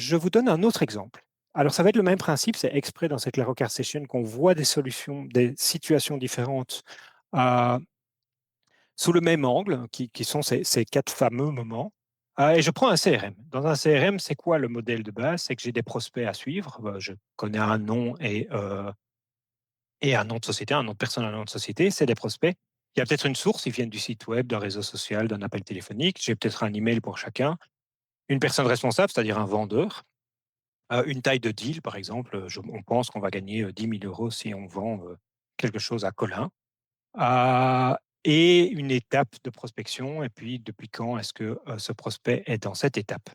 Je vous donne un autre exemple. Alors, ça va être le même principe, c'est exprès dans cette Larocare Session qu'on voit des solutions, des situations différentes euh, sous le même angle, qui sont ces quatre fameux moments. Et je prends un CRM. Dans un CRM, c'est quoi le modèle de base? C'est que j'ai des prospects à suivre. Je connais un nom et un nom de société, un nom de personne, un nom de société. C'est des prospects. Il y a peut-être une source, ils viennent du site web, d'un réseau social, d'un appel téléphonique. J'ai peut-être un email pour chacun. Une personne responsable, c'est-à-dire un vendeur. Une taille de deal, par exemple, on pense qu'on va gagner 10 000 euros si on vend quelque chose à Colin. Et une étape de prospection, et puis depuis quand est-ce que ce prospect est dans cette étape.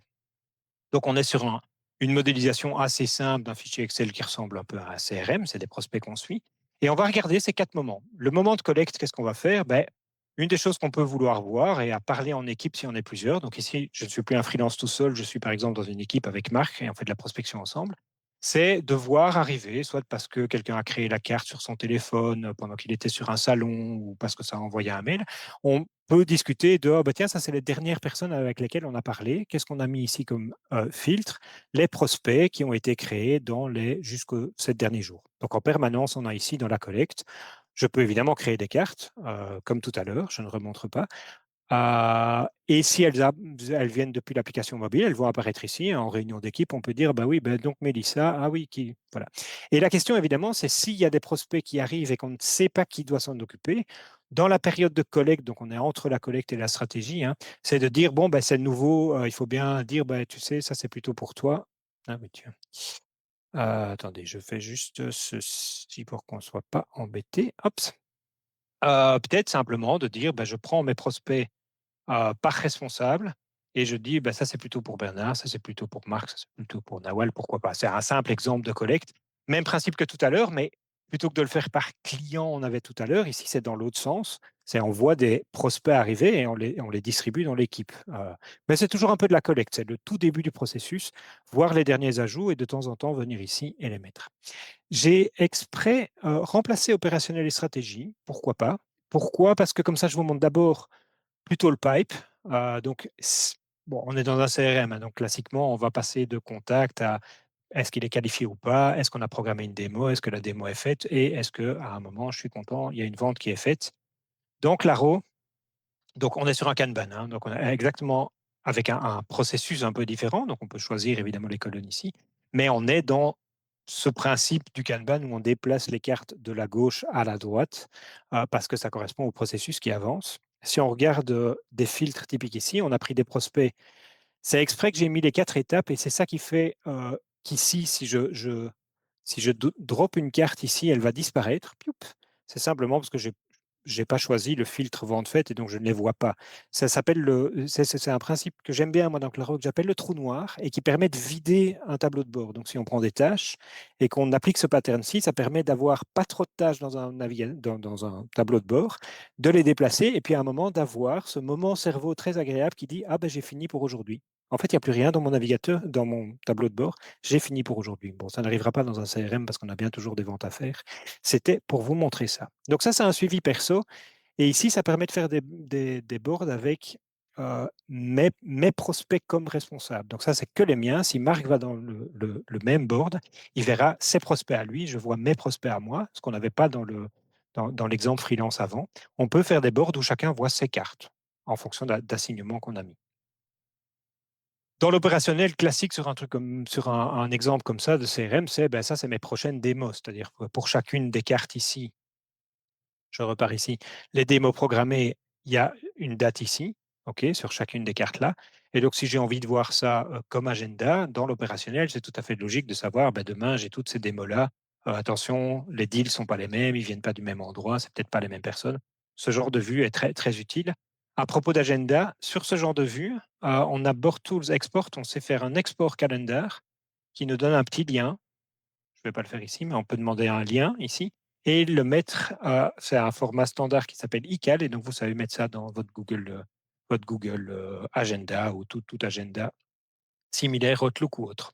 Donc on est sur une modélisation assez simple d'un fichier Excel qui ressemble un peu à un CRM, c'est des prospects qu'on suit. Et on va regarder ces quatre moments. Le moment de collecte, qu'est-ce qu'on va faire? Une des choses qu'on peut vouloir voir et à parler en équipe si on est plusieurs. Donc ici, je ne suis plus un freelance tout seul, je suis par exemple dans une équipe avec Marc et on fait de la prospection ensemble. C'est de voir arriver, soit parce que quelqu'un a créé la carte sur son téléphone pendant qu'il était sur un salon ou parce que ça a envoyé un mail. On peut discuter de oh, tiens, ça c'est les dernières personnes avec lesquelles on a parlé. Qu'est-ce qu'on a mis ici comme filtre? Les prospects qui ont été créés jusqu'aux 7 derniers jours. Donc en permanence, on a ici dans la collecte. Je peux évidemment créer des cartes, comme tout à l'heure, je ne remontre pas. Et si elles viennent depuis l'application mobile, elles vont apparaître ici en réunion d'équipe. On peut dire, bah oui, donc Mélissa, ah oui, qui, voilà. Et la question évidemment, c'est s'il y a des prospects qui arrivent et qu'on ne sait pas qui doit s'en occuper. Dans la période de collecte, donc on est entre la collecte et la stratégie, hein, c'est de dire, bon, c'est nouveau, il faut bien dire, tu sais, ça c'est plutôt pour toi. Ah oui, tiens. Attendez, je fais juste ceci pour qu'on ne soit pas embêté. Hop. Peut-être simplement de dire, je prends mes prospects par responsable. Et je dis, ça c'est plutôt pour Bernard, ça c'est plutôt pour Marc, ça c'est plutôt pour Nawal, pourquoi pas. C'est un simple exemple de collecte. Même principe que tout à l'heure, mais plutôt que de le faire par client, on avait tout à l'heure, ici c'est dans l'autre sens. C'est on voit des prospects arriver et on les distribue dans l'équipe. Mais c'est toujours un peu de la collecte, c'est le tout début du processus, voir les derniers ajouts et de temps en temps venir ici et les mettre. J'ai exprès remplacé opérationnel et stratégie, pourquoi pas. Pourquoi? Parce que comme ça, je vous montre d'abord plutôt le pipe. Donc, bon, on est dans un CRM, hein, donc classiquement, on va passer de contact à est-ce qu'il est qualifié ou pas, est-ce qu'on a programmé une démo, est-ce que la démo est faite et est-ce qu'à un moment, je suis content, il y a une vente qui est faite. Donc, l'ARO, donc on est sur un Kanban, hein, donc on a exactement avec un processus un peu différent, donc on peut choisir évidemment les colonnes ici, mais on est dans ce principe du Kanban où on déplace les cartes de la gauche à la droite parce que ça correspond au processus qui avance. Si on regarde des filtres typiques ici, on a pris des prospects. C'est exprès que j'ai mis les quatre étapes et c'est ça qui fait qu'ici, si je drop une carte ici, elle va disparaître. C'est simplement parce que je n'ai pas choisi le filtre vente faite et donc je ne les vois pas. Ça s'appelle c'est un principe que j'aime bien moi dans Claro que j'appelle le trou noir et qui permet de vider un tableau de bord. Donc si on prend des tâches et qu'on applique ce pattern-ci, ça permet d'avoir pas trop de tâches dans dans un tableau de bord, de les déplacer et puis à un moment d'avoir ce moment cerveau très agréable qui dit ah j'ai fini pour aujourd'hui. En fait, il n'y a plus rien dans mon navigateur, dans mon tableau de bord. J'ai fini pour aujourd'hui. Bon, ça n'arrivera pas dans un CRM parce qu'on a bien toujours des ventes à faire. C'était pour vous montrer ça. Donc ça, c'est un suivi perso. Et ici, ça permet de faire des boards avec mes prospects comme responsables. Donc ça, c'est que les miens. Si Marc va dans le même board, il verra ses prospects à lui. Je vois mes prospects à moi, ce qu'on n'avait pas dans l'exemple freelance avant. On peut faire des boards où chacun voit ses cartes en fonction d'assignement qu'on a mis. Dans l'opérationnel classique, sur un truc comme sur un exemple comme ça de CRM, ça, c'est mes prochaines démos. C'est-à-dire que pour chacune des cartes ici, je repars ici, les démos programmées, il y a une date ici, ok, sur chacune des cartes là. Et donc, si j'ai envie de voir ça comme agenda, dans l'opérationnel, c'est tout à fait logique de savoir, demain, j'ai toutes ces démos-là. Attention, les deals ne sont pas les mêmes, ils ne viennent pas du même endroit, c'est peut-être pas les mêmes personnes. Ce genre de vue est très, très utile. À propos d'agenda, sur ce genre de vue, on a Board Tools Export, on sait faire un export calendar qui nous donne un petit lien. Je ne vais pas le faire ici, mais on peut demander un lien ici et le mettre, c'est un format standard qui s'appelle iCal, et donc vous savez mettre ça dans votre Google Agenda ou tout agenda similaire, Outlook ou autre.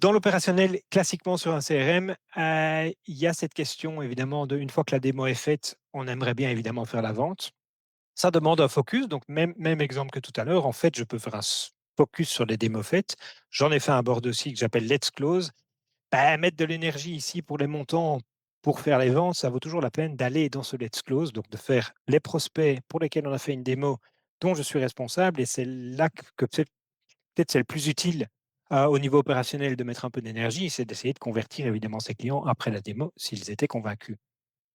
Dans l'opérationnel, classiquement sur un CRM, il y a cette question évidemment une fois que la démo est faite, on aimerait bien évidemment faire la vente. Ça demande un focus, donc même exemple que tout à l'heure, en fait, je peux faire focus sur les démos faites. J'en ai fait un board aussi que j'appelle Let's Close. Bah, mettre de l'énergie ici pour les montants, pour faire les ventes, ça vaut toujours la peine d'aller dans ce Let's Close, donc de faire les prospects pour lesquels on a fait une démo dont je suis responsable. Et c'est là que peut-être c'est le plus utile au niveau opérationnel de mettre un peu d'énergie, c'est d'essayer de convertir évidemment ces clients après la démo s'ils étaient convaincus.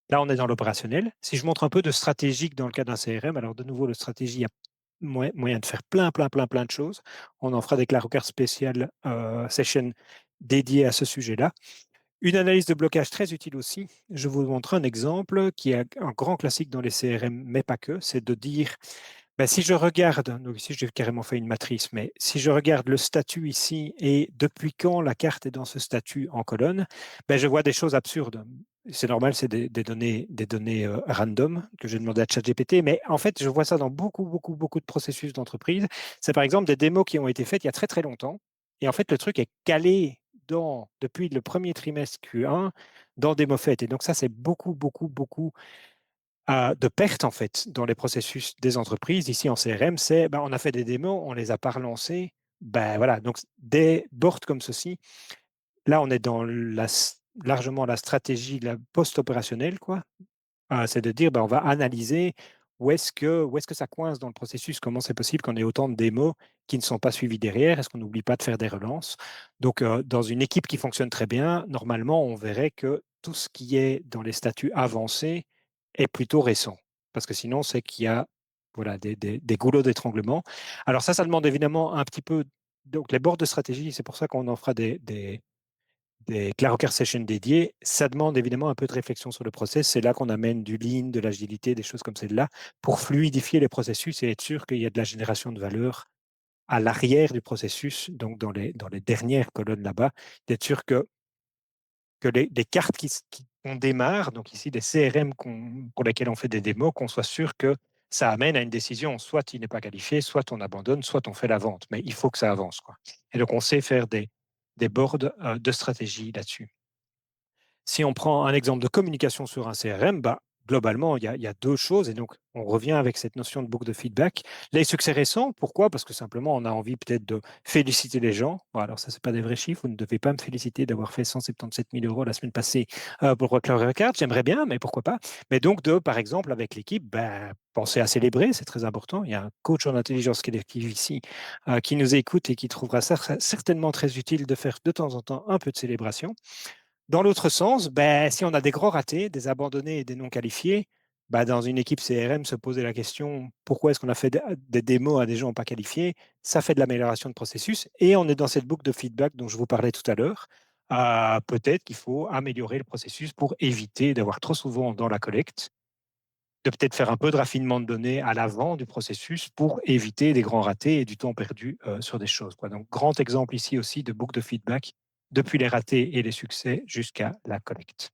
Là, on est dans l'opérationnel. Si je montre un peu de stratégique dans le cas d'un CRM, alors de nouveau, le stratégie, il y a moyen de faire plein de choses. On en fera des claroqueurs spéciales session dédiées à ce sujet-là. Une analyse de blocage très utile aussi. Je vous montre un exemple qui est un grand classique dans les CRM, mais pas que, c'est de dire ben, si je regarde, donc ici j'ai carrément fait une matrice, mais si je regarde le statut ici et depuis quand la carte est dans ce statut en colonne, ben, je vois des choses absurdes. C'est normal, c'est des données random que j'ai demandé à ChatGPT, mais en fait, je vois ça dans beaucoup de processus d'entreprise. C'est par exemple des démos qui ont été faites il y a très longtemps, et en fait, le truc est calé depuis le premier trimestre Q1 dans des mots faits. Et donc ça, c'est beaucoup de pertes en fait dans les processus des entreprises. Ici en CRM, c'est ben, on a fait des démos, on les a pas relancés. Ben voilà, donc des boards comme ceci, là on est dans largement la stratégie la post-opérationnelle, quoi. C'est de dire, ben, on va analyser où est-ce que ça coince dans le processus, comment c'est possible qu'on ait autant de démos qui ne sont pas suivies derrière, est-ce qu'on n'oublie pas de faire des relances. Donc, dans une équipe qui fonctionne très bien, normalement, on verrait que tout ce qui est dans les statuts avancés est plutôt récent, parce que sinon, c'est qu'il y a voilà, des goulots d'étranglement. Alors ça demande évidemment un petit peu, donc les boards de stratégie, c'est pour ça qu'on en fera des Clarocare Sessions dédiées, ça demande évidemment un peu de réflexion sur le process. C'est là qu'on amène du lean, de l'agilité, des choses comme celle-là, pour fluidifier les processus et être sûr qu'il y a de la génération de valeur à l'arrière du processus, donc dans les dernières colonnes là-bas, d'être sûr que les cartes qu'on démarre, donc ici des CRM pour lesquels on fait des démos, qu'on soit sûr que ça amène à une décision. Soit il n'est pas qualifié, soit on abandonne, soit on fait la vente. Mais il faut que ça avance, quoi. Et donc on sait faire des boards de stratégie là-dessus. Si on prend un exemple de communication sur un CRM, bah, globalement, il y a deux choses. Et donc, on revient avec cette notion de boucle de feedback. Les succès récents, pourquoi? Parce que simplement, on a envie peut-être de féliciter les gens. Bon, alors, ça, ce n'est pas des vrais chiffres. Vous ne devez pas me féliciter d'avoir fait 177 000 euros la semaine passée pour Rockler Records. J'aimerais bien, mais pourquoi pas? Mais donc, par exemple, avec l'équipe, bah, penser à célébrer, c'est très important. Il y a un coach en intelligence collective ici qui nous écoute et qui trouvera ça certainement très utile de faire de temps en temps un peu de célébration. Dans l'autre sens, ben, si on a des gros ratés, des abandonnés et des non qualifiés, ben, dans une équipe CRM, se poser la question pourquoi est-ce qu'on a fait des démos à des gens pas qualifiés, ça fait de l'amélioration de processus et on est dans cette boucle de feedback dont je vous parlais tout à l'heure. Peut-être qu'il faut améliorer le processus pour éviter d'avoir trop souvent dans la collecte, de peut-être faire un peu de raffinement de données à l'avant du processus pour éviter des grands ratés et du temps perdu sur des choses, quoi. Donc, grand exemple ici aussi de boucle de feedback depuis les ratés et les succès jusqu'à la collecte.